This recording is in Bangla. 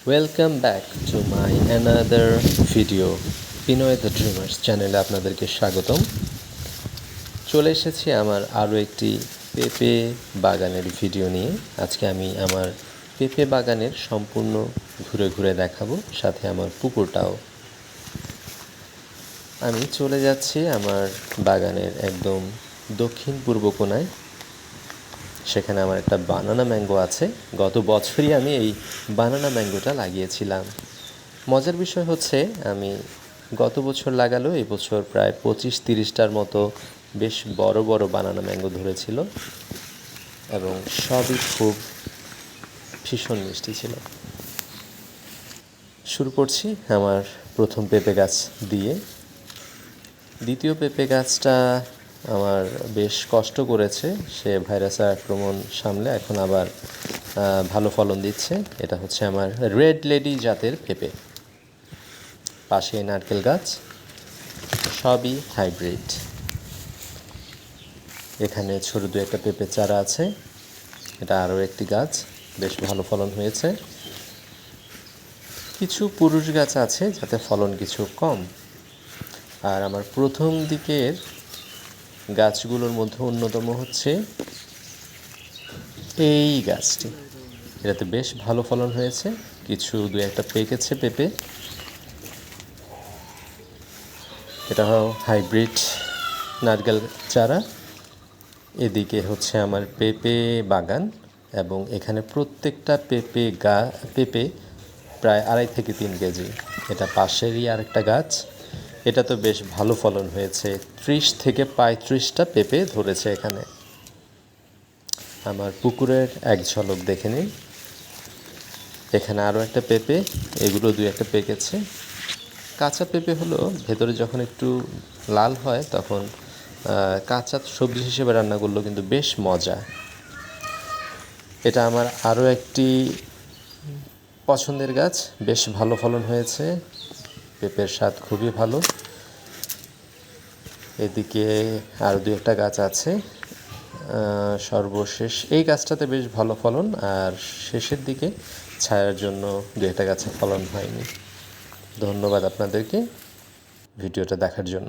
Welcome back to my another video Binoy the dreamers চ্যানেলে আপনাদেরকে স্বাগতম। চলে এসেছি আমার আরও একটি পেঁপে বাগানের ভিডিও নিয়ে। আজকে আমি আমার পেঁপে বাগানের সম্পূর্ণ ঘুরে ঘুরে দেখাবো, সাথে আমার পুকুরটাও। আমি চলে যাচ্ছি আমার বাগানের একদম দক্ষিণ পূর্ব কোণায়। সেখানে আমার একটা বানানা ম্যাঙ্গো আছে। গত বছরই আমি এই বানানা ম্যাঙ্গোটা লাগিয়েছিলাম। মজার বিষয় হচ্ছে, আমি গত বছর লাগালেও এই বছর প্রায় 25-30টার মতো বেশ বড় বড় বানানা ম্যাঙ্গো ধরেছিল এবং সবই খুব ভীষণ মিষ্টি ছিল। শুরু করছি আমার প্রথম পেঁপে গাছ দিয়ে। দ্বিতীয় পেঁপে গাছটা আমার বেশ কষ্ট করেছে, সে ভাইরাসের আক্রমণ সামলে এখন আবার ভালো ফলন দিচ্ছে। এটা হচ্ছে আমার রেড লেডি জাতের পেঁপে। পাশে নারকেল গাছ, সবই হাইব্রিড। এখানে ছোটো দু একটা পেঁপে চারা আছে। এটা আরও একটি গাছ, বেশ ভালো ফলন হয়েছে। কিছু পুরুষ গাছ আছে যাতে ফলন কিছু কম। আর আমার প্রথম দিকের গাছগুলোর মধ্যে অন্যতম হচ্ছে এই গাছটি। এটাতে বেশ ভালো ফলন হয়েছে, কিছু দু একটা পেকেছে পেঁপে। এটা হাইব্রিড নারকেল চারা। এদিকে হচ্ছে আমার পেঁপে বাগান, এবং এখানে প্রত্যেকটা পেঁপে প্রায় 2.5 থেকে 3 কেজি। এটা পাশেরই আরেকটা গাছ, এটা তো বেশ ভালো ফলন হয়েছে, 30 থেকে 35টা পেঁপে ধরেছে এখানে। আমার পুকুরের এক ঝলক দেখে নিন। এখানে আরও একটা পেঁপে, এগুলো দু একটা পেকেছে। কাঁচা পেঁপে হলো ভেতরে যখন একটু লাল হয় তখন কাঁচা সবজি হিসেবে রান্না করলেও কিন্তু বেশ মজা। এটা আমার আরও একটি পছন্দের গাছ, বেশ ভালো ফলন হয়েছে, পেঁপের স্বাদ খুবই ভালো। এদিকে আরও দু একটা গাছ আছে। সর্বশেষ এই গাছটাতে বেশ ভালো ফলন, আর শেষের দিকে ছায়ার জন্য দু একটা গাছে ফলন হয়নি। ধন্যবাদ আপনাদেরকে ভিডিওটা দেখার জন্য।